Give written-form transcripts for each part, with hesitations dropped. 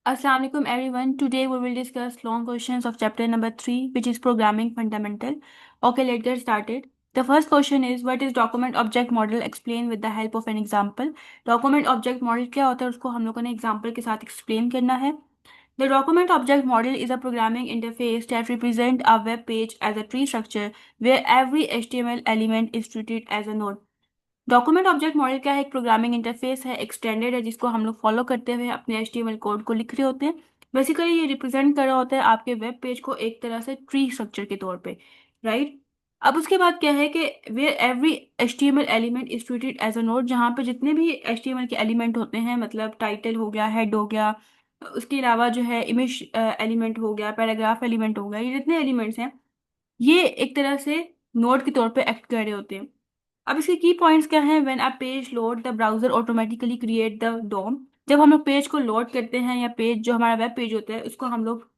Assalamu alaikum everyone. Today we will discuss long questions of chapter number 3, which is programming fundamental. Okay, let's get started. The first question is, what is document object model? Explain with the help of an example. Document object model क्या होता है उसको हम लोगों ने example के साथ explain करना है. The document object model is a programming interface that represents a web page as a tree structure where every HTML element is treated as a node. Document object model क्या है? एक programming interface है, extended है, जिसको हम लोग follow करते हुए अपने HTML कोड को लिख रहे होते हैं. बेसिकली ये रिप्रेजेंट कर रहा होता है आपके वेब पेज को एक तरह से ट्री स्ट्रक्चर के तौर पे, राइट. अब उसके बाद क्या है कि where every HTML element is treated as a node, जहाँ पे जितने भी HTML के एलिमेंट होते हैं, मतलब टाइटल हो गया, हेड हो गया, उसके अलावा जो है इमेज एलिमेंट हो गया, पैराग्राफ एलिमेंट हो गया, ये जितने एलिमेंट्स हैं ये एक तरह से नोड के तौर पे एक्ट कर रहे होते हैं. अब इसके की पॉइंट्स क्या हैं? When a page load the browser automatically create the DOM. जब हम लोग पेज को लोड करते हैं या पेज जो हमारा वेब पेज होता है उसको हम लोग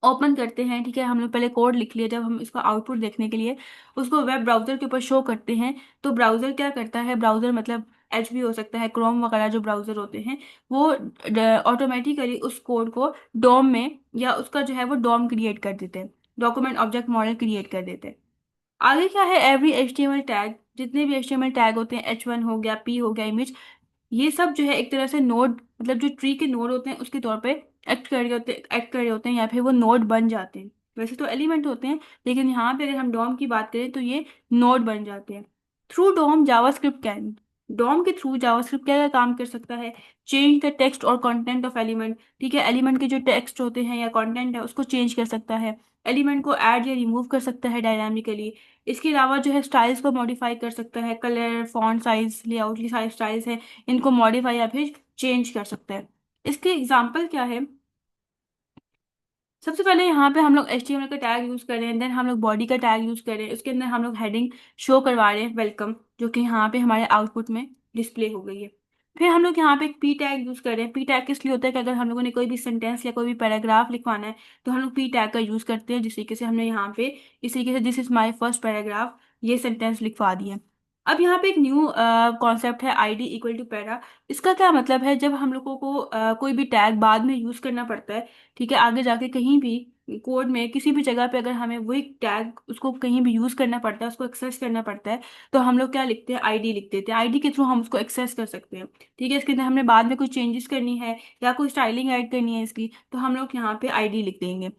ओपन करते हैं, ठीक है, हम लोग पहले कोड लिख लिया, जब हम इसका आउटपुट देखने के लिए उसको वेब ब्राउजर के ऊपर शो करते हैं तो ब्राउजर क्या करता है? ब्राउजर मतलब एच भी हो सकता है, क्रोम वगैरह जो ब्राउजर होते हैं वो ऑटोमेटिकली उस कोड को डोम में या उसका जो है वो डोम क्रिएट कर देते हैं, डॉक्यूमेंट ऑब्जेक्ट मॉडल क्रिएट कर देते हैं. आगे क्या है? एवरी HTML टैग, जितने भी HTML टैग होते हैं, H1 हो गया, P हो गया, इमेज, ये सब जो है एक तरह से नोड, मतलब जो ट्री के नोड होते हैं उसके तौर पे एक्ट कर रहे होते हैं या फिर वो नोड बन जाते हैं. वैसे तो एलिमेंट होते हैं, लेकिन यहाँ पे अगर हम डॉम की बात करें तो ये नोड बन जाते हैं. Through DOM JavaScript can, DOM के थ्रू जावास्क्रिप्ट क्या क्या काम कर सकता है? चेंज द टेक्स्ट और कंटेंट ऑफ एलिमेंट, ठीक है, एलिमेंट के जो टेक्स्ट होते हैं या कंटेंट है उसको चेंज कर सकता है, एलिमेंट को ऐड या रिमूव कर सकता है डायनामिकली. इसके अलावा जो है स्टाइल्स को मॉडिफाई कर सकता है, कलर, फॉन्ट साइज, लेआउट की सारी स्टाइल्स है, इनको मॉडिफाई या फिर चेंज कर सकते हैं. इसके एग्जाम्पल क्या है? सबसे पहले यहाँ पे हम लोग HTML का टैग यूज कर रहे हैं, देन हम लोग बॉडी का टैग यूज कर रहे हैं, उसके अंदर हम लोग हेडिंग शो करवा रहे हैं, वेलकम, जो कि यहाँ पे हमारे आउटपुट में डिस्प्ले हो गई है. फिर हम लोग यहाँ पे एक पी टैग यूज कर रहे हैं. पी टैग किस लिए होता है कि अगर हम लोगों ने कोई भी सेंटेंस या कोई भी पैराग्राफ लिखवाना है तो हम लोग पी टैग का यूज करते हैं, जिस तरीके से हमने यहाँ पे इस तरीके से this is my first paragraph ये सेंटेंस लिखवा दिया. अब यहाँ पे एक न्यू कॉन्सेप्ट है ID इक्वल टू पैरा. इसका क्या मतलब है? जब हम लोगों को कोई भी टैग बाद में यूज करना पड़ता है, ठीक है, आगे जाके कहीं भी कोड में किसी भी जगह पे अगर हमें वही टैग उसको कहीं भी यूज करना पड़ता है, उसको एक्सेस करना पड़ता है, तो हम लोग क्या लिखते हैं? ID लिख देते हैं. ID के थ्रू हम उसको एक्सेस कर सकते हैं, ठीक है. इसके अंदर हमने बाद में कुछ चेंजेस करनी है या कोई स्टाइलिंग ऐड करनी है इसकी, तो हम लोग यहाँ पे ID लिख देंगे.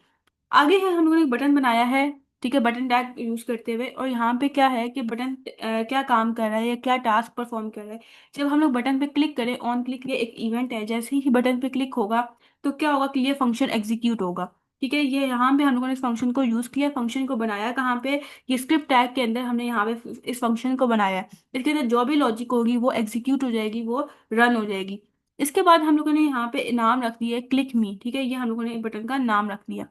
आगे है हम लोगों ने एक बटन बनाया है, ठीक है, बटन टैग यूज करते हुए, और यहाँ पे क्या है कि बटन क्या काम कर रहा है या क्या टास्क परफॉर्म कर रहा है. जब हम लोग बटन पे क्लिक करें, ऑन क्लिक, ये एक इवेंट है, जैसे ही बटन पे क्लिक होगा तो क्या होगा कि ये फंक्शन एग्जीक्यूट होगा, ठीक है. ये यहाँ पे हम लोगों ने इस फंक्शन को यूज किया, फंक्शन को बनाया कहाँ पे? ये स्क्रिप्ट टैग के अंदर हमने यहाँ पे इस फंक्शन को बनाया है. इसके अंदर जो भी लॉजिक होगी वो एग्जीक्यूट हो जाएगी, वो रन हो जाएगी. इसके बाद हम लोगों ने यहाँ पे नाम रख दिया है क्लिक मी, ठीक है, ये हम लोगों ने बटन का नाम रख दिया.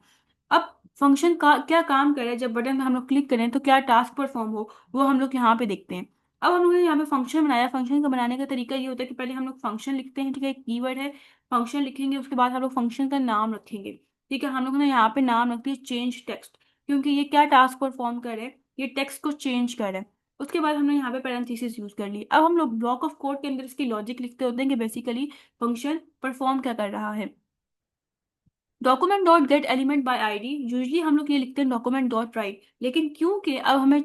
अब फंक्शन का क्या काम करे, जब बटन पे हम लोग क्लिक करें तो क्या टास्क परफॉर्म हो, वो हम लोग यहाँ पे देखते हैं. अब हम लोगों ने यहाँ पे फंक्शन बनाया. फंक्शन का बनाने का तरीका ये होता है कि पहले हम लोग फंक्शन लिखते हैं, ठीक है, एक कीवर्ड है, फंक्शन लिखेंगे, उसके बाद हम लोग फंक्शन का नाम रखेंगे, ठीक है. हम लोगों ने यहाँ पे नाम रख दिया चेंज टेक्स्ट, क्योंकि ये क्या टास्क परफॉर्म करे? ये टेक्स्ट को चेंज करे. उसके बाद हमने यहाँ पे पैरेंथेसिस यूज कर ली. अब हम लोग ब्लॉक ऑफ कोड के अंदर इसकी लॉजिक लिखते होते हैं कि बेसिकली फंक्शन परफॉर्म क्या कर रहा है. Document dot gate element by ID, usually हम लोग ये लिखते हैं डॉक्यूमेंट डॉट राइट, लेकिन क्योंकि अब हमें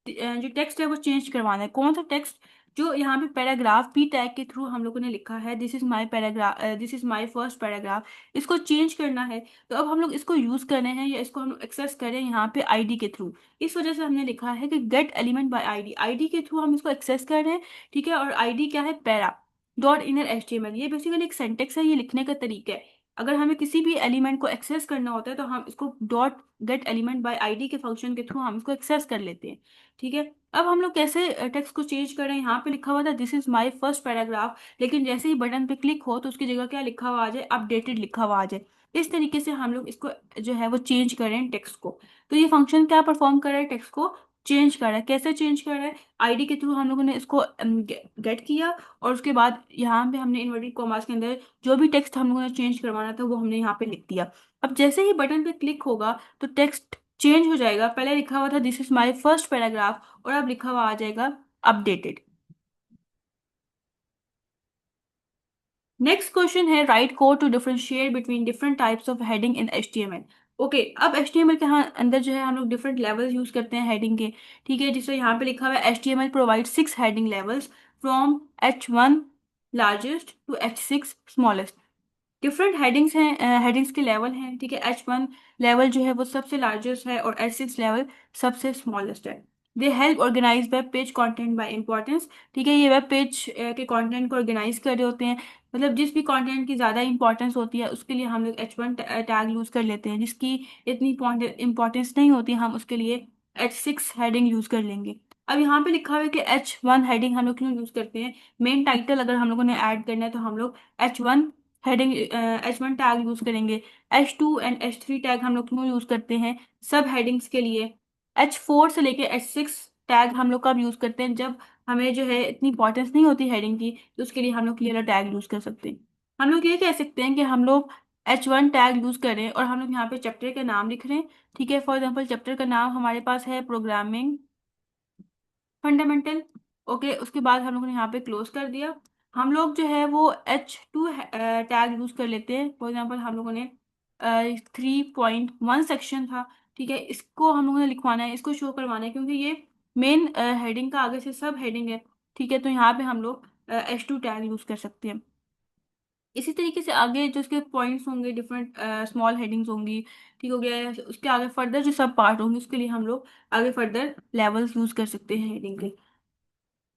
जो टेक्स्ट है वो चेंज करवाना है. कौन सा टेक्स्ट? जो यहाँ पे पैराग्राफ पी टैग के थ्रू हम लोगों ने लिखा है, this is my paragraph, this is my first paragraph, इसको चेंज करना है. तो अब हम लोग इसको यूज कर रहे हैं या इसको हम लोग एक्सेस करें यहाँ पे ID के थ्रू. इस वजह से हमने लिखा है कि गेट एलिमेंट बाय ID के थ्रू हम इसको एक्सेस कर रहे हैं, ठीक है. और ID क्या है? Para dot inner HTML. ये बेसिकली एक सेंटेक्स है, ये लिखने का तरीका है. अगर हमें किसी भी एलिमेंट को एक्सेस करना होता है तो हम इसको dot gate element by ID के फंक्शन के थ्रू हम इसको एक्सेस कर लेते हैं, ठीक है. अब हम लोग कैसे टेक्स्ट को चेंज करें? यहाँ पे लिखा हुआ था this is my first paragraph, लेकिन जैसे ही बटन पे क्लिक हो तो उसकी जगह क्या लिखा हुआ आ जाए? अपडेटेड लिखा हुआ आ जाए. इस तरीके से हम लोग इसको जो है वो चेंज करें टेक्स्ट को. तो ये फंक्शन क्या परफॉर्म कर रहा है? टेक्स्ट को चेंज कर रहा है. कैसे चेंज कर रहा है? ID के थ्रू हम लोगों ने इसको गेट किया, और उसके बाद यहाँ पे हमने इन्वर्टेड कॉमास के अंदर जो भी टेक्स्ट हम लोगों ने चेंज करवाना था वो हमने यहाँ पे लिख दिया. अब जैसे ही बटन पे क्लिक होगा तो टेक्स्ट चेंज हो जाएगा. पहले लिखा हुआ था this is my first paragraph, और अब लिखा हुआ आ जाएगा अपडेटेड. नेक्स्ट क्वेश्चन है write code to differentiate between different types of heading in HTML। Okay, अब HTML के अंदर जो है हम लोग डिफरेंट लेवल्स यूज करते हैं हेडिंग के। ठीक है, जिससे यहाँ पे लिखा हुआ है HTML provide 6 heading levels from H1 largest to H6 smallest. Different headings हैं, हेडिंग्स के लेवल हैं। ठीक है, H1 लेवल जो है वो सबसे लार्जेस्ट है और H6 लेवल सबसे स्मॉलेस्ट है। They help organize web page content by importance. ठीक है, ये वेब पेज के कंटेंट को ऑर्गेनाइज कर रहे होते हैं। मतलब जिस भी कंटेंट की ज़्यादा इंपॉर्टेंस होती है उसके लिए हम लोग H1 टैग यूज़ कर लेते हैं, जिसकी इतनी इंपॉर्टेंस नहीं होती हम उसके लिए H6 हेडिंग यूज़ कर लेंगे। अब यहाँ पे लिखा हुआ है कि H1 हेडिंग हम लोग क्यों यूज़ करते हैं। मेन टाइटल अगर हम लोगों ने ऐड करना है तो हम लोग H1 heading H1 tag use करेंगे। H2 एंड H3 टैग हम लोग क्यों यूज करते हैं, सब हेडिंग्स के लिए। H4 से लेके H6 टैग हम लोग कब यूज करते हैं, जब हमें जो है इतनी इंपॉर्टेंस नहीं होती हेडिंग की, तो उसके लिए हम लोग ये वाला टैग यूज कर सकते हैं। हम लोग ये कह सकते हैं कि हम लोग H1 टैग यूज करें और हम लोग यहाँ पे चैप्टर का नाम लिख रहे हैं। ठीक है, फॉर एग्जाम्पल चैप्टर का नाम हमारे पास है प्रोग्रामिंग फंडामेंटल। ओके, उसके बाद हम लोगों ने यहाँ पे क्लोज कर दिया। हम लोग जो है वो H2 टैग यूज कर लेते हैं। फॉर एग्जांपल हम लोगों ने 3.1 सेक्शन था। ठीक है, इसको हम लोगों ने लिखवाना है, इसको शो करवाना है, क्योंकि ये मेन हेडिंग का आगे से सब हेडिंग है। ठीक है, तो यहाँ पे हम लोग H2 टैग यूज कर सकते हैं। इसी तरीके से आगे जो उसके पॉइंट्स होंगे, डिफरेंट स्मॉल हेडिंग्स होंगी। ठीक हो गया है, उसके आगे फर्दर जो सब पार्ट होंगे उसके लिए हम लोग आगे फर्दर लेवल्स यूज कर सकते हैं हेडिंग के।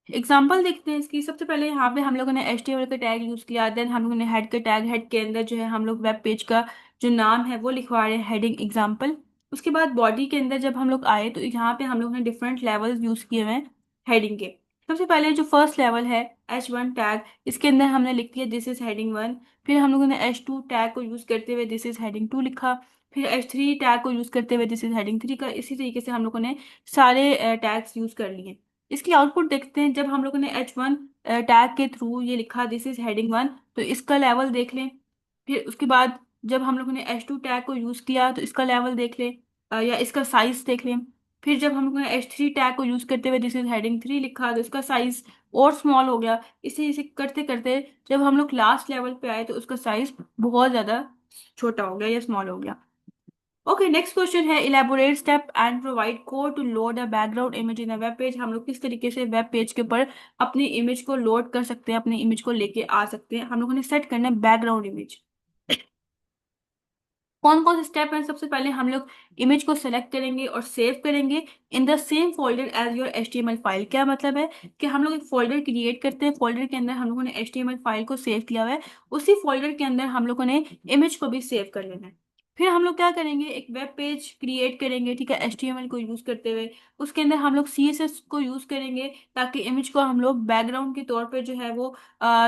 एग्जाम्पल देखते हैं इसकी। सबसे पहले यहाँ पे हम लोगों ने HTML का टैग यूज किया, देन हम लोगों ने हेड का टैग, हेड के अंदर जो है हम लोग वेब पेज का जो नाम है वो लिखवा रहे हैं, हेडिंग एग्जाम्पल। उसके बाद बॉडी के अंदर जब हम लोग आए तो यहाँ पे हम लोगों ने डिफरेंट लेवल्स यूज किए हुए हैं हेडिंग के। सबसे पहले जो फर्स्ट लेवल है H1 टैग, इसके अंदर हमने लिख दिया दिस इज हेडिंग 1। फिर हम लोगों ने H2 टैग को यूज करते हुए दिस इज हेडिंग 2 लिखा। फिर H3 टैग को यूज करते हुए दिस इज हेडिंग 3 का। इसी तरीके से हम लोगों ने सारे टैग्स यूज कर लिए। इसकी आउटपुट देखते हैं। जब हम लोगों ने H1 टैग के थ्रू ये लिखा दिस इज हेडिंग 1, तो इसका लेवल देख लें। फिर उसके बाद जब हम लोगों ने H2 टैग को यूज किया तो इसका लेवल देख लें, या इसका साइज देख लें। फिर जब हम लोगों ने H3 टैग को यूज करते हुए दिस इज हेडिंग 3 लिखा तो इसका साइज और स्मॉल हो गया। इसे इसे करते करते जब हम लोग लास्ट लेवल पे आए तो उसका साइज बहुत ज्यादा छोटा हो गया या स्मॉल हो गया। ओके, नेक्स्ट क्वेश्चन है elaborate step and provide code to load a background image in a web page. हम लोग किस तरीके से वेब पेज के ऊपर अपनी इमेज को लोड कर सकते हैं, अपनी इमेज को लेके आ सकते हैं। हम लोगों ने सेट करना है बैकग्राउंड इमेज। कौन कौन से स्टेप हैं, सबसे पहले हम लोग इमेज को सेलेक्ट करेंगे और सेव करेंगे in the same folder as your HTML file. क्या मतलब है कि हम लोग एक फोल्डर क्रिएट करते हैं, फोल्डर के अंदर हम लोगों ने HTML फाइल को सेव किया हुआ है, उसी फोल्डर के अंदर हम लोगों ने इमेज को भी सेव कर लेना है। फिर हम लोग क्या करेंगे, एक वेब पेज क्रिएट करेंगे। ठीक है, HTML को यूज करते हुए उसके अंदर हम लोग CSS को यूज करेंगे, ताकि इमेज को हम लोग बैकग्राउंड के तौर पे जो है वो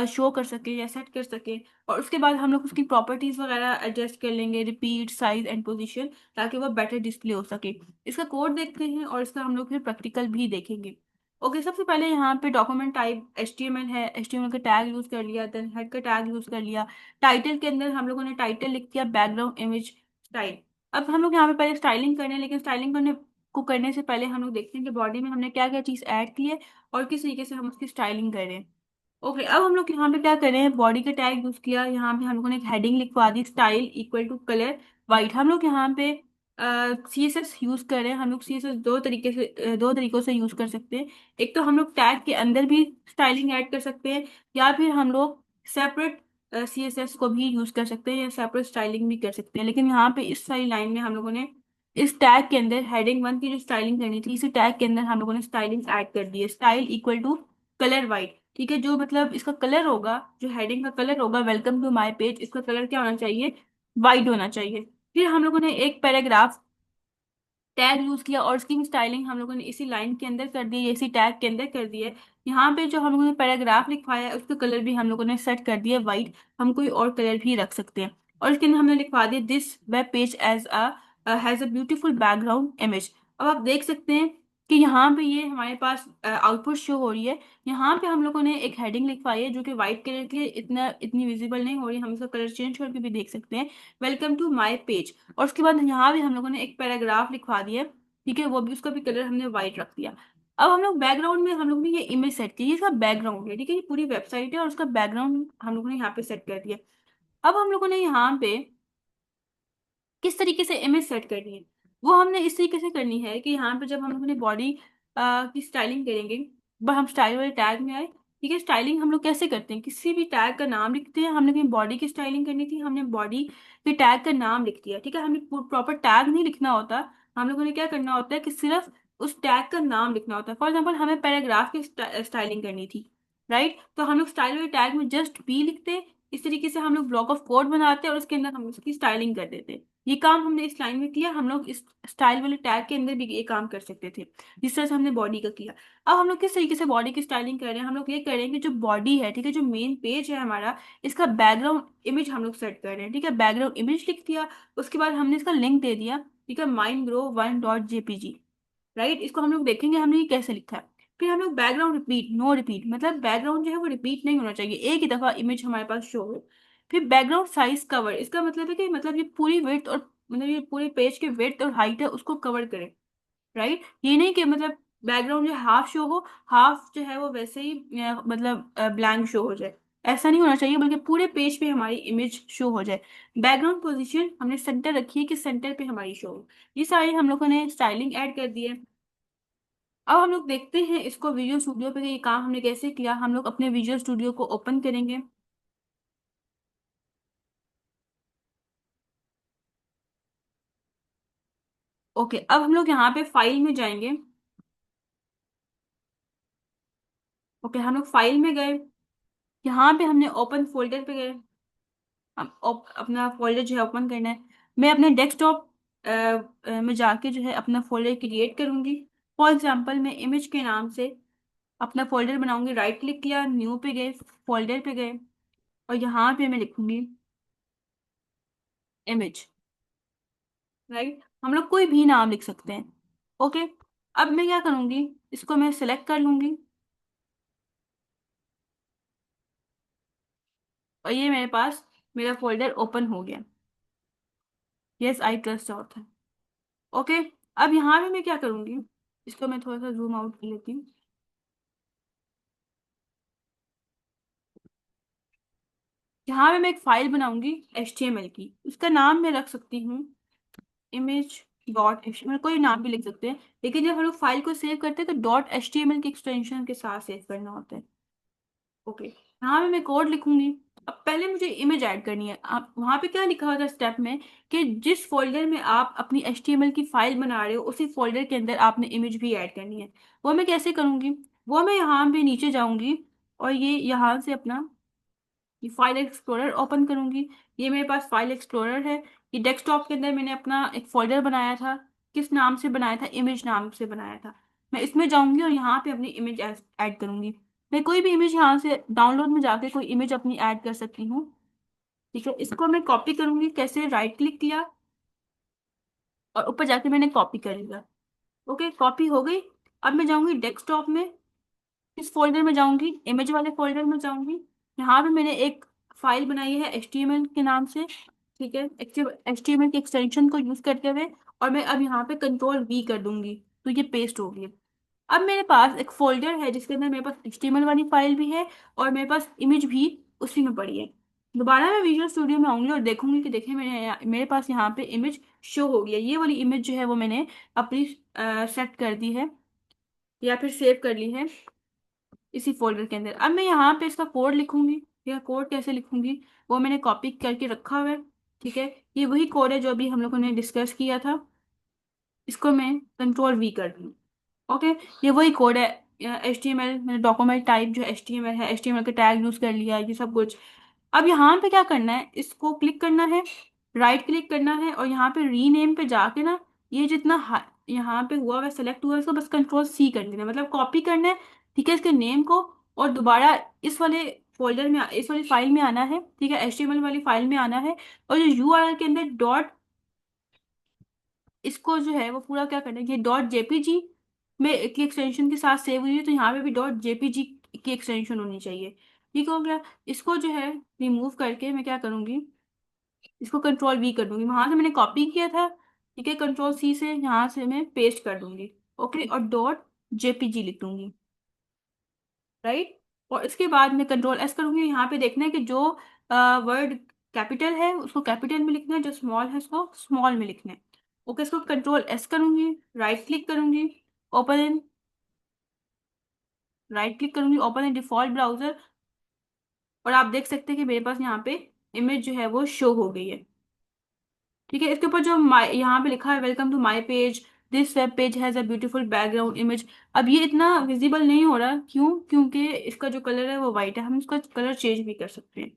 शो कर सके या सेट कर सके। और उसके बाद हम लोग उसकी प्रॉपर्टीज वगैरह एडजस्ट कर लेंगे, रिपीट, साइज एंड पोजीशन, ताकि वो बेटर डिस्प्ले हो सके। इसका कोड देखते हैं और इसका हम लोग फिर प्रैक्टिकल भी देखेंगे। ओके, सबसे पहले यहाँ पे डॉक्यूमेंट टाइप HTML है, HTML का टैग यूज कर लिया, देन हेड का टैग यूज कर लिया। टाइटल के अंदर हम लोगों ने टाइटल लिख दिया बैकग्राउंड इमेज स्टाइल। अब हम लोग यहाँ पे पहले स्टाइलिंग करने हैं, लेकिन स्टाइलिंग करने से पहले हम लोग देखते हैं कि बॉडी में हमने क्या क्या चीज़ ऐड की है और किस तरीके से हम उसकी स्टाइलिंग कर रहे हैं। ओके, अब हम लोग यहाँ पे क्या कर रहे हैं, बॉडी का टैग यूज किया। यहाँ पे हम लोगों ने एक हेडिंग लिखवा दी, style equal to colour white. हम लोग यहाँ पे CSS यूज कर रहे हैं। हम लोग CSS दो तरीकों से यूज कर सकते हैं। एक तो हम लोग टैग के अंदर भी स्टाइलिंग ऐड कर सकते हैं, या फिर हम लोग सेपरेट CSS को भी यूज कर सकते हैं या सेपरेट स्टाइलिंग भी कर सकते हैं। लेकिन यहाँ पे इस सारी लाइन में हम लोगों ने इस टैग के अंदर हेडिंग 1 की जो स्टाइलिंग करनी थी, इसी टैग के अंदर हम लोगों ने स्टाइलिंग ऐड कर दी है, style equal to colour white. ठीक है, जो मतलब इसका कलर होगा, जो हेडिंग का कलर होगा वेलकम टू माय पेज, इसका कलर क्या होना चाहिए, वाइट होना चाहिए। फिर हम लोगों ने एक पैराग्राफ टैग यूज किया और उसकी भी स्टाइलिंग हम लोगों ने इसी लाइन के अंदर कर दी है, इसी टैग के अंदर कर दी है। यहाँ पे जो हम लोगों ने पैराग्राफ लिखवाया है उसका कलर भी हम लोगों ने सेट कर दिया वाइट। हम कोई और कलर भी रख सकते हैं। और इसके अंदर हमने लिखवा दिया this web page as has a beautiful background image. अब आप देख सकते हैं कि यहाँ पे ये हमारे पास आउटपुट शो हो रही है। यहाँ पे हम लोगों ने एक हेडिंग लिखवाई है जो कि व्हाइट कलर की है, इतनी विजिबल नहीं हो रही, हम इसका कलर चेंज करके भी देख सकते हैं, वेलकम टू माय पेज। और उसके बाद यहाँ भी हम लोगों ने एक पैराग्राफ लिखवा दिया। ठीक है, वो भी, उसका भी कलर हमने व्हाइट रख दिया। अब हम लोग बैकग्राउंड में हम लोग ने ये इमेज सेट की, ये इसका बैकग्राउंड है, ठीक है, ये पूरी वेबसाइट है और उसका बैकग्राउंड हम लोगों ने यहाँ पे सेट कर दिया। अब हम लोगों ने यहाँ पे किस तरीके से इमेज सेट करनी है, वो हमने इस तरीके से करनी है कि यहाँ पे जब हम लोग अपने बॉडी की स्टाइलिंग करेंगे, बस हम स्टाइल वाले टैग में आए। ठीक है, स्टाइलिंग हम लोग कैसे करते हैं, किसी भी टैग का नाम लिखते हैं। हमने अपनी बॉडी की स्टाइलिंग करनी थी, हमने बॉडी के टैग का नाम लिख दिया। ठीक है, हमें प्रॉपर टैग नहीं लिखना होता। हम लोगों ने क्या करना होता है कि सिर्फ उस टैग का नाम लिखना होता है। फॉर एग्जाम्पल हमें पैराग्राफ की स्टाइलिंग करनी थी, राइट, तो हम लोग स्टाइल वाले टैग में जस्ट बी लिखते हैं। इस तरीके से हम लोग ब्लॉक ऑफ कोड बनाते हैं और उसके अंदर हम उसकी स्टाइलिंग कर देते हैं। ये काम हमने इस लाइन में किया, हम लोग इस स्टाइल वाले टैग के अंदर भी ये काम कर सकते थे जिस तरह से हमने बॉडी का किया। अब हम लोग किस तरीके से बॉडी की स्टाइलिंग कर रहे हैं, हम लोग ये कर रहे हैं कि जो बॉडी है, ठीक है, जो मेन पेज है हमारा, इसका बैकग्राउंड इमेज हम लोग सेट कर रहे हैं। ठीक है, बैकग्राउंड इमेज लिख दिया, उसके बाद हमने इसका लिंक दे दिया, ठीक है, mindgrow1.jpg, राइट। इसको हम लोग देखेंगे हमने ये कैसे लिखा है। फिर हम लोग बैकग्राउंड रिपीट, नो रिपीट, मतलब बैकग्राउंड जो है वो रिपीट नहीं होना चाहिए, एक ही दफा इमेज हमारे पास शो हो। फिर बैकग्राउंड साइज कवर, इसका मतलब है कि मतलब ये पूरी विड्थ और मतलब ये पूरे पेज की विड्थ और हाइट है उसको कवर करे, राइट। ये नहीं कि मतलब बैकग्राउंड जो हाफ शो हो, हाफ जो है वो वैसे ही मतलब ब्लैंक शो हो जाए, ऐसा नहीं होना चाहिए, बल्कि पूरे पेज पे हमारी इमेज शो हो जाए। बैकग्राउंड पोजीशन हमने सेंटर रखी है कि सेंटर पे हमारी शो हो। ये सारी हम लोगों ने स्टाइलिंग ऐड कर दी है। अब हम लोग देखते हैं इसको विजुअल स्टूडियो पे कि ये काम हमने कैसे किया। हम लोग अपने विजुअल स्टूडियो को ओपन करेंगे। ओके, अब हम लोग यहाँ पे फाइल में जाएंगे। ओके, हम लोग फाइल में गए, यहाँ पे हमने ओपन फोल्डर पे गए। हम अपना फोल्डर जो है ओपन करना है। मैं अपने डेस्कटॉप में जाके जो है अपना फोल्डर क्रिएट करूंगी। फॉर एग्जांपल मैं इमेज के नाम से अपना फोल्डर बनाऊंगी। राइट क्लिक किया, न्यू पे गए, फोल्डर पे गए और यहाँ पे मैं लिखूंगी इमेज, राइट। हम लोग कोई भी नाम लिख सकते हैं। ओके, अब मैं क्या करूंगी, इसको मैं सिलेक्ट कर लूंगी और ये मेरे पास मेरा फोल्डर ओपन हो गया। यस, आई ट्रस्ट ऑथ है। ओके, अब यहाँ पे मैं क्या करूंगी, इसको मैं थोड़ा सा जूम आउट कर लेती हूँ। यहाँ पे मैं एक फाइल बनाऊंगी HTML की, उसका नाम मैं रख सकती हूँ image.html, कोई नाम भी लिख सकते हैं, लेकिन जब हम लोग फाइल को सेव करते हैं तो .html के एक्सटेंशन के साथ सेव करना होता है। ओके, यहाँ पे मैं कोड लिखूंगी। अब पहले मुझे इमेज ऐड करनी है। आप वहाँ पे क्या लिखा हुआ था स्टेप में कि जिस फोल्डर में आप अपनी HTML की फाइल बना रहे हो उसी फोल्डर के अंदर आपने इमेज भी ऐड करनी है। वो मैं कैसे करूंगी, वो मैं यहाँ पे नीचे जाऊंगी और ये यहाँ से अपना ये फाइल एक्सप्लोरर ओपन करूंगी। ये मेरे पास फाइल एक्सप्लोरर है। ये डेस्कटॉप के अंदर मैंने अपना एक फोल्डर बनाया था। किस नाम से बनाया था, इमेज नाम से बनाया था। मैं इसमें जाऊंगी और यहाँ पे अपनी इमेज ऐड करूंगी। मैं कोई भी इमेज यहाँ से डाउनलोड में जाके कोई इमेज अपनी ऐड कर सकती हूँ। ठीक है, इसको मैं कॉपी करूंगी। कैसे, राइट क्लिक किया और ऊपर जाके मैंने कॉपी कर लिया। ओके, कॉपी हो गई। अब मैं जाऊंगी डेस्कटॉप में, इस फोल्डर में जाऊंगी, इमेज वाले फोल्डर में जाऊंगी। यहाँ पे मैंने एक फाइल बनाई है HTML के नाम से, ठीक है, HTML के एक्सटेंशन को यूज करते हुए। और मैं अब यहाँ पे Ctrl+V कर दूंगी तो ये पेस्ट हो गई। अब मेरे पास एक फोल्डर है जिसके अंदर मेरे पास HTML वाली फाइल भी है और मेरे पास इमेज भी उसी में पड़ी है। दोबारा मैं विजुअल स्टूडियो में आऊंगी और देखूंगी कि देखें मेरे पास यहाँ पे इमेज शो हो गई है। ये वाली इमेज जो है वो मैंने अपनी सेट कर दी है या फिर सेव कर ली है इसी फोल्डर के अंदर। अब मैं यहाँ पे इसका कोड लिखूंगी। यह कोड कैसे लिखूंगी, वो मैंने कॉपी करके रखा हुआ है। ठीक है, ये वही कोड है जो अभी हम लोगों ने डिस्कस किया था। इसको मैं Ctrl+V कर दूँ। ओके, ये वही कोड है। HTML मैंने डॉक्यूमेंट टाइप जो HTML है, HTML का टैग यूज कर लिया है, ये सब कुछ। अब यहाँ पे क्या करना है, इसको क्लिक करना है, राइट क्लिक करना है और यहाँ पे रीनेम पे जाके ना ये जितना यहाँ पे हुआ हुआ सेलेक्ट हुआ है इसको बस Ctrl+C कर देना है, मतलब कॉपी करना है। ठीक है, इसके नेम को, और दोबारा इस वाले फोल्डर में, इस वाली फाइल में आना है। ठीक है, HTML वाली फाइल में आना है और जो URL के अंदर डॉट, इसको जो है वो पूरा क्या करना है, ये .jpg में की एक्सटेंशन के साथ सेव हुई है तो यहाँ पे भी .jpg की एक्सटेंशन होनी चाहिए। ठीक हो गया। इसको जो है रिमूव करके मैं क्या करूंगी, इसको Ctrl+V कर दूंगी। वहां से मैंने कॉपी किया था, ठीक है, Ctrl+C से यहाँ से मैं पेस्ट कर दूंगी। ओके, और डॉट जेपीजी लिख दूंगी, राइट। और इसके बाद मैं कंट्रोल एस करूंगी। यहाँ पे देखना है कि जो वर्ड कैपिटल है उसको कैपिटल में लिखना है, जो स्मॉल है उसको स्मॉल में लिखना है। ओके, इसको कंट्रोल एस करूंगी, राइट क्लिक करूंगी, ओपन इन, राइट क्लिक करूंगी, ओपन इन डिफॉल्ट ब्राउजर। और आप देख सकते हैं कि मेरे पास यहाँ पे इमेज जो है वो शो हो गई है। ठीक है, इसके ऊपर जो यहाँ पे लिखा है welcome to my page, this web page has a beautiful background image. अब ये इतना विजिबल नहीं हो रहा, क्यों? क्योंकि इसका जो कलर है वो वाइट है, हम इसका कलर चेंज भी कर सकते हैं।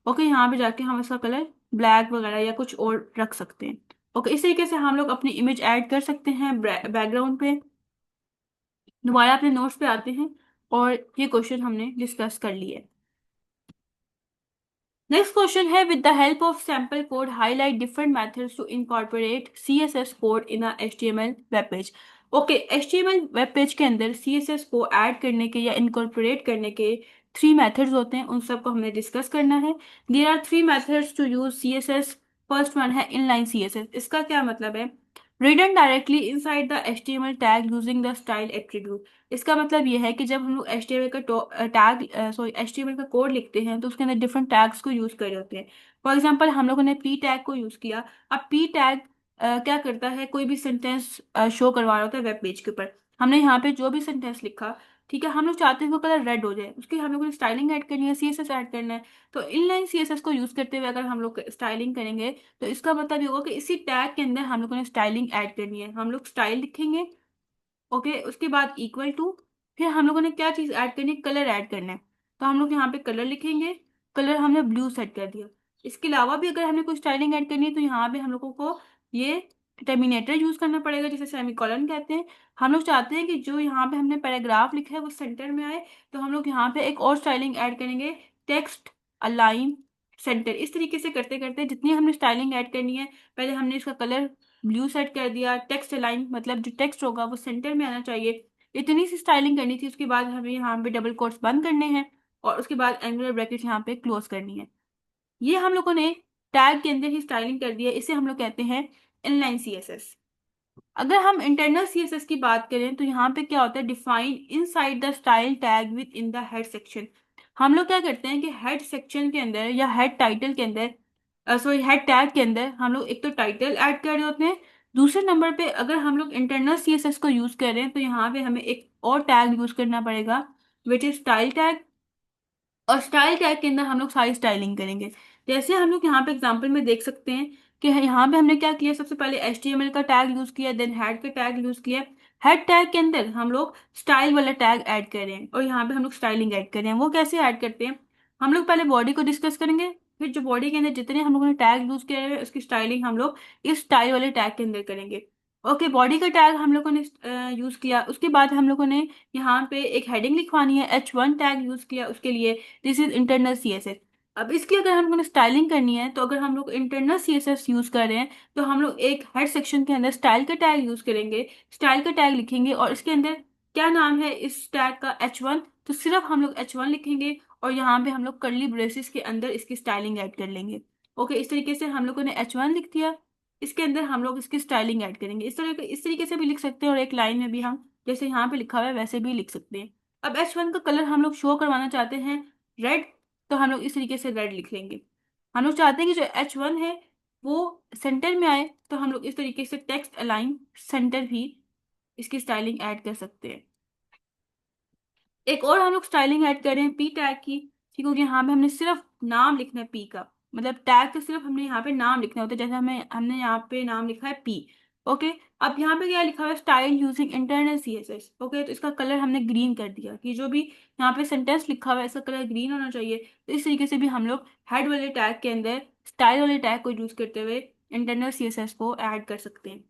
ओके, यहाँ पे जाके हम इसका कलर ब्लैक वगैरह या कुछ और रख सकते हैं। ओके, इस तरीके से हम लोग अपनी इमेज ऐड कर सकते हैं बैकग्राउंड पे। दोबारा अपने नोट्स पे आते हैं और ये क्वेश्चन हमने डिस्कस कर लिए। Next question है, with the help of sample code highlight different methods to incorporate CSS code in a HTML web page। Okay, HTML web page के अंदर CSS को ऐड करने के या इनकॉर्पोरेट करने के थ्री मेथड्स होते हैं, उन सबको हमने डिस्कस करना है। There are three methods to use CSS। First one है इनलाइन CSS। इसका क्या मतलब है? Written directly inside the HTML tag using the style attribute. इसका मतलब ये है कि जब हम लोग HTML का टैग सॉरी HTML का कोड लिखते हैं तो उसके अंदर डिफरेंट टैग्स को यूज कर रहे होते हैं। फॉर एग्जांपल हम लोगों ने पी टैग को यूज किया। अब पी टैग क्या करता है, कोई भी सेंटेंस शो करवा रहा होता है वेब पेज के ऊपर। हमने यहाँ पे जो भी सेंटेंस लिखा, ठीक है, हम लोग चाहते हैं वो कलर रेड हो जाए, उसकी हम लोग ने स्टाइलिंग ऐड करनी है, CSS ऐड करना है। तो इनलाइन CSS को यूज करते हुए अगर हम लोग स्टाइलिंग करेंगे तो इसका मतलब ये होगा कि इसी टैग के अंदर हम लोगों ने स्टाइलिंग ऐड करनी है। हम लोग स्टाइल लिखेंगे, ओके, उसके बाद इक्वल टू, फिर हम लोगों ने क्या चीज ऐड करनी है, कलर ऐड करना है। तो हम लोग यहाँ पे कलर लिखेंगे, कलर हमने ब्लू सेट कर दिया। इसके अलावा भी अगर हमें कोई स्टाइलिंग ऐड करनी है तो यहाँ पे हम लोगों को ये टर्मिनेटर यूज करना पड़ेगा, जिसे सेमीकोलन कहते हैं। हम लोग चाहते हैं कि जो यहाँ पे हमने पैराग्राफ लिखा है वो सेंटर में आए, तो हम लोग यहाँ पे एक और स्टाइलिंग ऐड करेंगे, टेक्स्ट अलाइन सेंटर। इस तरीके से करते करते जितनी हमने स्टाइलिंग ऐड करनी है, पहले हमने इसका कलर ब्लू सेट कर दिया, टेक्स्ट अलाइन मतलब जो टेक्स्ट होगा वो सेंटर में आना चाहिए, इतनी सी स्टाइलिंग करनी थी। उसके बाद हमें यहाँ पे डबल कोट्स बंद करने हैं और उसके बाद एंगुलर ब्रैकेट यहाँ पे क्लोज करनी है। ये हम लोगों ने टैग के अंदर ही स्टाइलिंग कर दिया, इसे हम लोग कहते हैं इनलाइन CSS। अगर हम इंटरनल CSS की बात करें तो यहाँ पे क्या होता है, define inside the style tag with in the head section. हम लोग क्या करते हैं कि हेड सेक्शन के अंदर या हेड टाइटल के अंदर, सॉरी हेड टैग के अंदर हम लोग एक तो टाइटल ऐड कर रहे होते हैं, दूसरे नंबर पे अगर हम लोग इंटरनल CSS को यूज कर रहे हैं तो यहाँ पे हमें एक और टैग यूज करना पड़ेगा, विच इज स्टाइल टैग। और स्टाइल टैग के अंदर हम लोग सारी स्टाइलिंग करेंगे। जैसे हम लोग यहाँ पे एग्जांपल में देख सकते हैं कि यहाँ पे हमने क्या किया, सबसे पहले HTML का टैग यूज किया, देन हेड का टैग यूज किया। हेड टैग के अंदर हम लोग स्टाइल वाला टैग ऐड कर रहे हैं और यहाँ पे हम लोग स्टाइलिंग ऐड कर रहे हैं। वो कैसे ऐड करते हैं, हम लोग पहले बॉडी को डिस्कस करेंगे, फिर जो बॉडी के अंदर जितने हम लोगों ने टैग यूज किए हैं उसकी स्टाइलिंग हम लोग इस स्टाइल वाले टैग के अंदर करेंगे। ओके, बॉडी का टैग हम लोगों ने यूज किया, उसके बाद हम लोगों ने यहाँ पे एक हेडिंग लिखवानी है, H1 टैग यूज किया उसके लिए, दिस इज इंटरनल CSS। अब इसकी अगर हम लोगों ने स्टाइलिंग करनी है तो अगर हम लोग इंटरनल CSS यूज कर रहे हैं तो हम लोग एक हेड सेक्शन के अंदर स्टाइल का टैग यूज करेंगे, स्टाइल का टैग लिखेंगे और इसके अंदर क्या नाम है इस टैग का, H1, तो सिर्फ हम लोग H1 लिखेंगे और यहाँ पे हम लोग कर्ली ब्रेसेस के अंदर इसकी स्टाइलिंग ऐड कर लेंगे। ओके, इस तरीके से हम लोगों ने H1 लिख दिया, इसके अंदर हम लोग इसकी स्टाइलिंग ऐड करेंगे। इस तरीके से भी लिख सकते हैं और एक लाइन में भी हम जैसे यहाँ पे लिखा हुआ है वैसे भी लिख सकते हैं। अब H1 का कलर हम लोग शो करवाना चाहते हैं रेड, तो हम लोग इस तरीके से रेड लिख लेंगे। हम लोग चाहते हैं कि जो H1 है वो सेंटर में आए, तो हम लोग इस तरीके से टेक्स्ट अलाइन सेंटर भी इसकी स्टाइलिंग ऐड कर सकते हैं। एक और हम लोग स्टाइलिंग ऐड कर रहे हैं पी टैग की, ठीक हो गया। यहाँ पे हमने सिर्फ नाम लिखना है पी का, मतलब टैग का सिर्फ हमने यहाँ पे नाम लिखना होता है, जैसे हमने यहाँ पे नाम लिखा है पी। ओके, अब यहाँ पे क्या लिखा हुआ है, style using internal CSS। Okay, तो इसका कलर हमने ग्रीन कर दिया कि जो भी यहाँ पे सेंटेंस लिखा हुआ है इसका कलर ग्रीन होना चाहिए। तो इस तरीके से भी हम लोग हेड वाले टैग के अंदर स्टाइल वाले टैग को यूज करते हुए इंटरनल CSS को ऐड कर सकते हैं।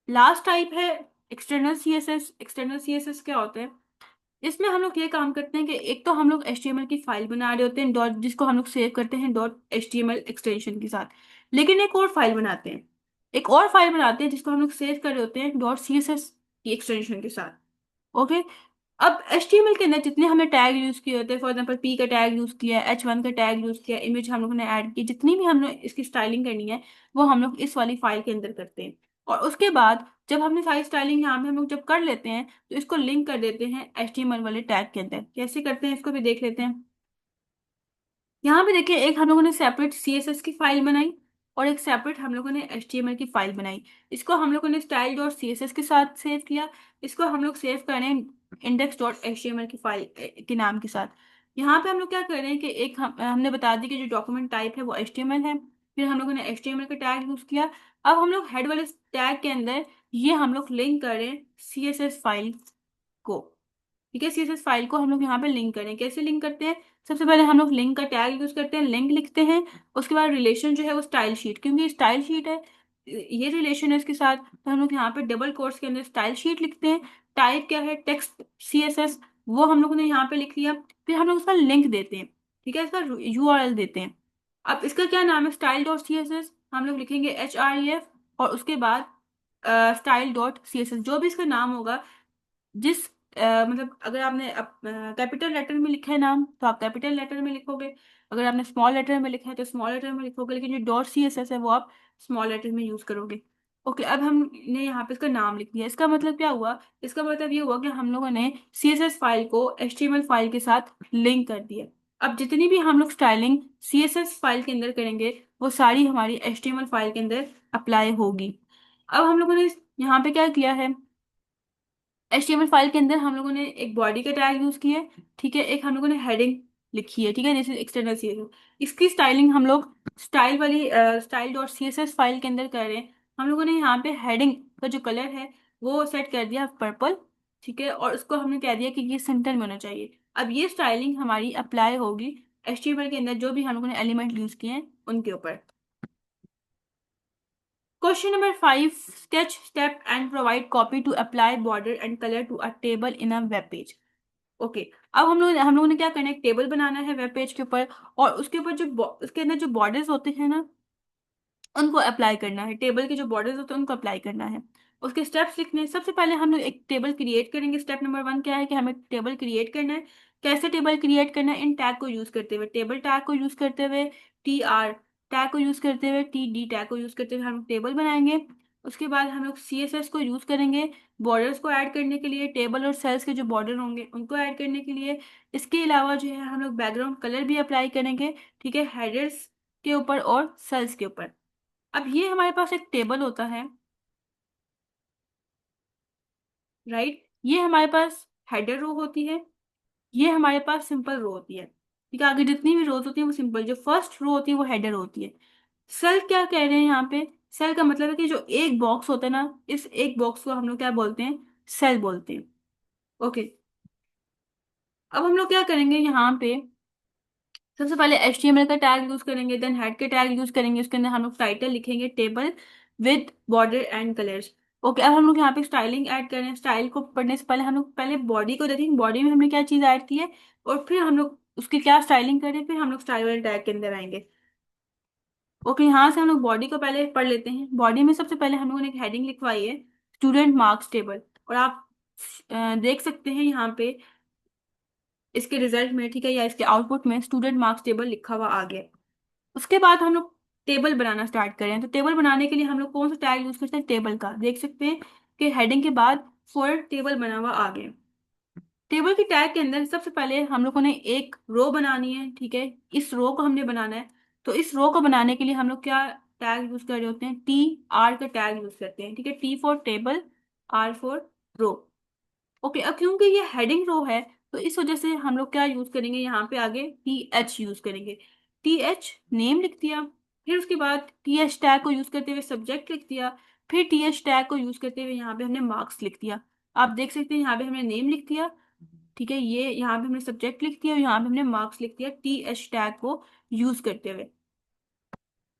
लास्ट टाइप है एक्सटर्नल CSS। एक्सटर्नल CSS क्या होता है, इसमें हम लोग ये काम करते हैं कि एक तो हम लोग HTML की फाइल बना रहे होते हैं डॉट, जिसको हम लोग सेव करते हैं .html एक्सटेंशन के साथ, लेकिन एक और फाइल बनाते हैं, एक और फाइल बनाते हैं जिसको हम लोग सेव कर रहे होते हैं .css की एक्सटेंशन के साथ। ओके, अब HTML के अंदर जितने हमने टैग यूज किए होते हैं, फॉर एग्जाम्पल पी का टैग यूज किया, H1 का टैग यूज किया, इमेज हम लोगों ने ऐड की, जितनी भी हमने इसकी स्टाइलिंग करनी है वो हम लोग इस वाली फाइल के अंदर करते हैं। और उसके बाद जब हमने सारी स्टाइलिंग यहाँ पे हम लोग जब कर लेते हैं तो इसको लिंक कर देते हैं HTML वाले टैग के अंदर। कैसे करते हैं इसको भी देख लेते हैं। यहाँ पे देखिए, एक हम लोगों ने सेपरेट CSS की फाइल बनाई और एक सेपरेट हम लोगों ने HTML की फाइल बनाई। इसको हम लोगों ने स्टाइल डॉट CSS के साथ सेव किया। इसको हम लोग सेव कर रहे हैं इंडेक्स डॉट HTML की फाइल के नाम के साथ। यहाँ पे हम लोग क्या कर रहे हैं कि एक हमने बता दी कि जो डॉक्यूमेंट टाइप है वो HTML है। फिर हम लोगों ने HTML का टैग यूज किया। अब हम लोग हेड वाले टैग के अंदर ये हम लोग लिंक कर रहे हैं CSS फाइल को। ठीक है, CSS फाइल को हम लोग यहाँ पे लिंक करें। कैसे लिंक करते हैं? सबसे पहले हम लोग लिंक का टैग यूज करते हैं, लिंक लिखते हैं। उसके बाद रिलेशन जो है वो स्टाइल शीट, क्योंकि स्टाइल शीट है, ये रिलेशन है इसके साथ, तो हम लोग यहाँ पे डबल कोट्स के अंदर स्टाइल शीट लिखते हैं। टाइप क्या है? टेक्स्ट CSS, वो हम लोगों ने यहाँ पे लिख लिया। फिर हम लोग उसका लिंक देते हैं। ठीक है, इसका URL देते हैं। अब इसका क्या नाम है? स्टाइल डॉट CSS, हम लोग लिखेंगे HREF, और उसके बाद स्टाइल डॉट CSS, जो भी इसका नाम होगा, जिस मतलब अगर आपने कैपिटल लेटर में लिखा है नाम तो आप कैपिटल लेटर में लिखोगे, अगर आपने स्मॉल लेटर में लिखा है तो स्मॉल लेटर में लिखोगे, लेकिन जो डॉट CSS है वो आप स्मॉल लेटर में यूज करोगे। ओके, अब हमने यहाँ पे इसका नाम लिख दिया। इसका मतलब क्या हुआ? इसका मतलब ये हुआ कि हम लोगों ने CSS फाइल को HTML फाइल के साथ लिंक कर दिया। अब जितनी भी हम लोग स्टाइलिंग CSS फाइल के अंदर करेंगे वो सारी हमारी HTML फाइल के अंदर अप्लाई होगी। अब हम लोगों ने यहाँ पे क्या किया है? HTML फाइल के अंदर हम लोगों ने एक बॉडी का टैग यूज किया है। ठीक है, एक हम लोगों ने हेडिंग लिखी है। ठीक है, जैसे एक्सटर्नल CSS, इसकी स्टाइलिंग हम लोग स्टाइल वाली स्टाइल डॉट CSS फाइल के अंदर कर रहे हैं। हम लोगों ने यहाँ पे हेडिंग का जो कलर है वो सेट कर दिया पर्पल। ठीक है, और उसको हमने कह दिया कि ये सेंटर में होना चाहिए। अब ये स्टाइलिंग हमारी अप्लाई होगी HTML के अंदर जो भी हम लोगों ने एलिमेंट यूज किए हैं उनके ऊपर। Question number 5. Sketch step and provide copy to apply border and color to a table in a web page. Okay, अब हम लोगों ने क्या करना है? एक टेबल बनाना है वेब पेज के ऊपर, और उसके ऊपर उसके अंदर जो बॉर्डर्स होते हैं ना उनको अप्लाई करना है। टेबल के जो बॉर्डर्स होते हैं उनको अप्लाई करना है। उसके स्टेप्स लिखने हैं। सबसे पहले हम लोग एक टेबल क्रिएट करेंगे। स्टेप नंबर 1 क्या है कि हमें टेबल क्रिएट करना है। कैसे टेबल क्रिएट करना है? इन टैग को यूज करते हुए, टेबल टैग को यूज करते हुए, TR टैग को यूज करते हुए, TD टैग को यूज करते हुए हम टेबल बनाएंगे। उसके बाद हम लोग CSS को यूज करेंगे बॉर्डर्स को ऐड करने के लिए, टेबल और सेल्स के जो बॉर्डर होंगे उनको ऐड करने के लिए। इसके अलावा जो है हम लोग बैकग्राउंड कलर भी अप्लाई करेंगे। ठीक है, हेडर्स के ऊपर और सेल्स के ऊपर। अब ये हमारे पास एक टेबल होता है, राइट? ये हमारे पास हेडर रो होती है, ये हमारे पास सिंपल रो होती है। ठीक है, आगे जितनी भी रोज होती है वो सिंपल, जो फर्स्ट रो होती है वो हेडर होती है। सेल क्या कह रहे हैं यहाँ पे? सेल का मतलब है कि जो एक बॉक्स होता है ना, इस एक बॉक्स को हम लोग क्या बोलते हैं? सेल बोलते हैं। ओके, अब हम लोग क्या करेंगे यहाँ पे? सबसे पहले HTML का टैग यूज करेंगे, देन हेड के टैग यूज करेंगे। उसके अंदर हम लोग टाइटल लिखेंगे table with border and colours. Okay, अब हम लोग यहाँ पे स्टाइलिंग ऐड करें। स्टाइल को पढ़ने से पहले हम लोग पहले बॉडी को देखेंगे, बॉडी में हमने क्या चीज ऐड की है, और फिर हम लोग उसकी क्या स्टाइलिंग करें, फिर हम लोग स्टाइल वाले टैग के अंदर आएंगे। ओके, यहाँ से हम लोग बॉडी को पहले पढ़ लेते हैं। बॉडी में सबसे पहले हम लोगों ने एक हेडिंग लिखवाई है, स्टूडेंट मार्क्स टेबल। और आप देख सकते हैं यहाँ पे इसके रिजल्ट में, ठीक है, या इसके आउटपुट में स्टूडेंट मार्क्स टेबल लिखा हुआ आ गया। उसके बाद हम लोग टेबल बनाना स्टार्ट करें। तो टेबल बनाने के लिए हम लोग कौन सा टैग यूज करते हैं? टेबल का। देख सकते हैं कि हेडिंग के बाद फॉर टेबल बना हुआ आ गया। टेबल की टैग के अंदर सबसे पहले हम लोगों ने एक रो बनानी है। ठीक है, इस रो को हमने बनाना है। तो इस रो को बनाने के लिए हम लोग क्या टैग यूज कर रहे होते हैं? TR का टैग यूज करते हैं। ठीक है, T for table, R for row. Okay, अब क्योंकि ये हेडिंग रो है तो इस वजह से हम लोग क्या यूज करेंगे? यहाँ पे आगे TH यूज करेंगे। TH नेम लिख दिया। फिर उसके बाद TH टैग को यूज करते हुए सब्जेक्ट लिख दिया। फिर TH टैग को यूज करते हुए यहाँ पे हमने मार्क्स लिख दिया। आप देख सकते हैं यहाँ पे हमने नेम लिख दिया। ठीक है, ये यहाँ पे हमने सब्जेक्ट लिख दिया और यहाँ पे हमने मार्क्स लिख दिया TH टैग को यूज करते हुए।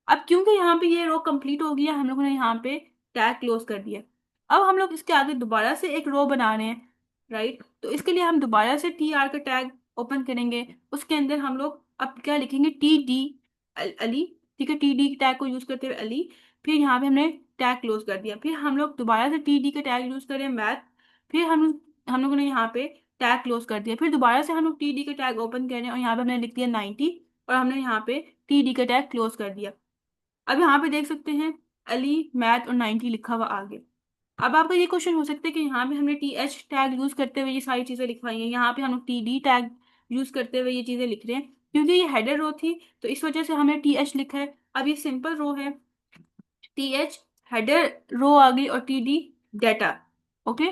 अब क्योंकि यहाँ पे ये रो कंप्लीट हो गया, हम लोगों ने यहाँ पे टैग क्लोज कर दिया। अब हम लोग इसके आगे दोबारा से एक रो बना रहे हैं, राइट? तो इसके लिए हम दोबारा से TR का टैग ओपन करेंगे। उसके अंदर हम लोग अब क्या लिखेंगे? TD अली। ठीक है, TD टैग को यूज करते हुए अली। फिर यहाँ पे हमने टैग क्लोज कर दिया। फिर हम लोग दोबारा से TD का टैग यूज करें मैथ। फिर हम लोगों ने यहाँ पे टैग क्लोज कर दिया। फिर दोबारा से हम लोग TD का टैग ओपन करें और यहाँ पे हमने लिख दिया 90, और हमने यहाँ पे TD का टैग क्लोज कर दिया। अब यहाँ पे देख सकते हैं अली मैथ और 90 लिखा हुआ आगे। अब आपका ये क्वेश्चन हो सकता है कि यहाँ पे हमने टी एच टैग यूज करते हुए ये सारी चीजें लिखवाई हैं, यहाँ पे हम लोग टी डी टैग यूज करते हुए ये चीजें लिख रहे हैं, क्योंकि ये हेडर रो थी तो इस वजह से हमने टी एच लिखा है। अब ये सिंपल रो है, टी एच हेडर रो आ गई और टी डी डाटा। ओके,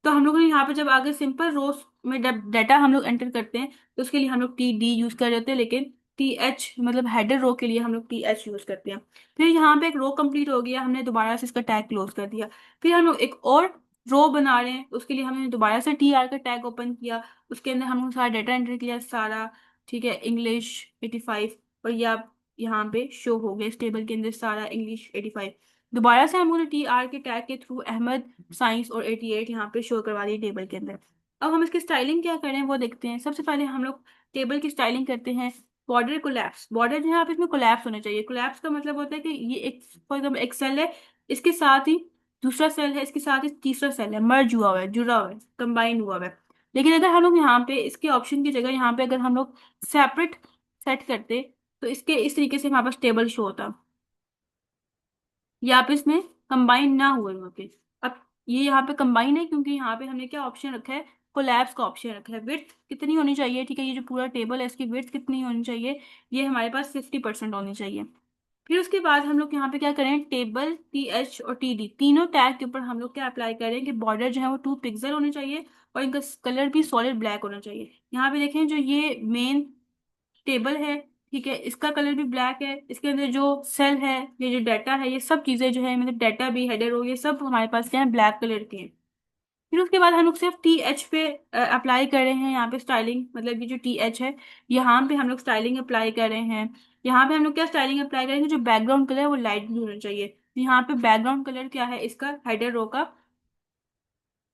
तो हम लोग ने यहाँ पे जब आगे सिंपल रोज में डाटा हम लोग एंटर करते हैं तो उसके लिए हम लोग टी डी यूज कर रहे होते हैं, लेकिन टी एच मतलब हेडर रो के लिए हम लोग टी एच यूज करते हैं। फिर यहाँ पे एक रो कंप्लीट हो गया, हमने दोबारा से इसका टैग क्लोज कर दिया। फिर हम लोग एक और रो बना रहे हैं, उसके लिए हमने दोबारा से टी आर का टैग ओपन किया, उसके अंदर हम लोग सारा डाटा एंटर किया सारा, ठीक है, इंग्लिश 85, और ये आप यहाँ पे शो हो गया इस टेबल के अंदर सारा इंग्लिश 85। दोबारा से हम लोगों ने टी आर के टैग के थ्रू अहमद साइंस और 88 यहाँ पे शो करवा दिए टेबल के अंदर। अब हम इसकी स्टाइलिंग क्या करें वो देखते हैं। सबसे पहले हम लोग टेबल की स्टाइलिंग करते हैं। बॉर्डर कोलैप्स, बॉर्डर जो है आप इसमें कोलैप्स होना चाहिए। कोलैप्स का मतलब होता है कि ये एक फॉर एग्जाम्पल एक सेल है, इसके साथ ही दूसरा सेल है, इसके साथ ही तीसरा सेल है, मर्ज हुआ हुआ है, जुड़ा हुआ है, कंबाइन हुआ हुआ है। लेकिन अगर हम लोग यहाँ पे इसके ऑप्शन की जगह यहाँ पे अगर हम लोग सेपरेट सेट करते तो इसके इस तरीके से हमारे पास टेबल शो होता, या आप इसमें कंबाइन ना हुए होते। अब ये यहाँ पे कंबाइन है क्योंकि यहाँ पे हमने क्या ऑप्शन रखा है, कोलैप्स का ऑप्शन रखा है। विड्थ कितनी होनी चाहिए, ठीक है, ये जो पूरा टेबल है इसकी विड्थ कितनी होनी चाहिए, ये हमारे पास 50% होनी चाहिए। फिर उसके बाद हम लोग यहाँ पे क्या करें, टेबल टी एच और टी डी तीनों टैग के ऊपर हम लोग क्या अप्लाई करें कि बॉर्डर जो है वो 2 पिक्सल होने चाहिए और इनका कलर भी सॉलिड ब्लैक होना चाहिए। यहाँ पे देखें जो ये मेन टेबल है, ठीक है, इसका कलर भी ब्लैक है, इसके अंदर जो सेल है, ये जो डाटा है, ये सब चीजें जो है मतलब डाटा भी हेडर हो, ये सब हमारे पास क्या है, ब्लैक कलर के हैं। फिर उसके बाद हम लोग सिर्फ टी एच पे अप्लाई कर रहे हैं, यहाँ पे स्टाइलिंग, मतलब ये जो टी एच है यहाँ पे हम लोग स्टाइलिंग अप्लाई कर रहे हैं। यहाँ पे हम लोग क्या स्टाइलिंग अप्लाई करेंगे, जो बैकग्राउंड कलर है वो लाइट ब्लू होना चाहिए। यहाँ पे बैकग्राउंड कलर क्या है इसका, हेडर रो का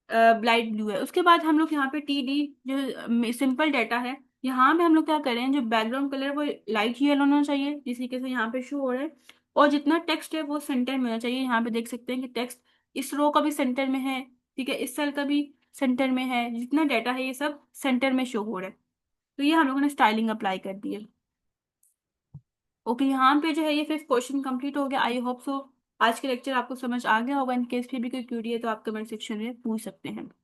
लाइट ब्लू है। उसके बाद हम लोग यहाँ पे टी डी जो सिंपल डाटा है, यहाँ पे हम लोग क्या करें, जो बैकग्राउंड कलर वो लाइट येलो होना चाहिए जिस तरीके से यहाँ पे शो हो रहा है, और जितना टेक्स्ट है वो सेंटर में होना चाहिए। यहाँ पे देख सकते हैं कि टेक्स्ट इस रो का भी सेंटर में है, ठीक है, इस सेल का भी सेंटर में है, जितना डाटा है ये सब सेंटर में शो हो रहा है। तो ये हम लोगों ने स्टाइलिंग अप्लाई कर दी है। ओके, यहाँ पे जो है ये फिफ्थ क्वेश्चन कंप्लीट हो गया। आई होप सो आज के लेक्चर आपको समझ आ गया होगा। इन केस फिर भी कोई क्यूरी है तो आप कमेंट सेक्शन में पूछ सकते हैं।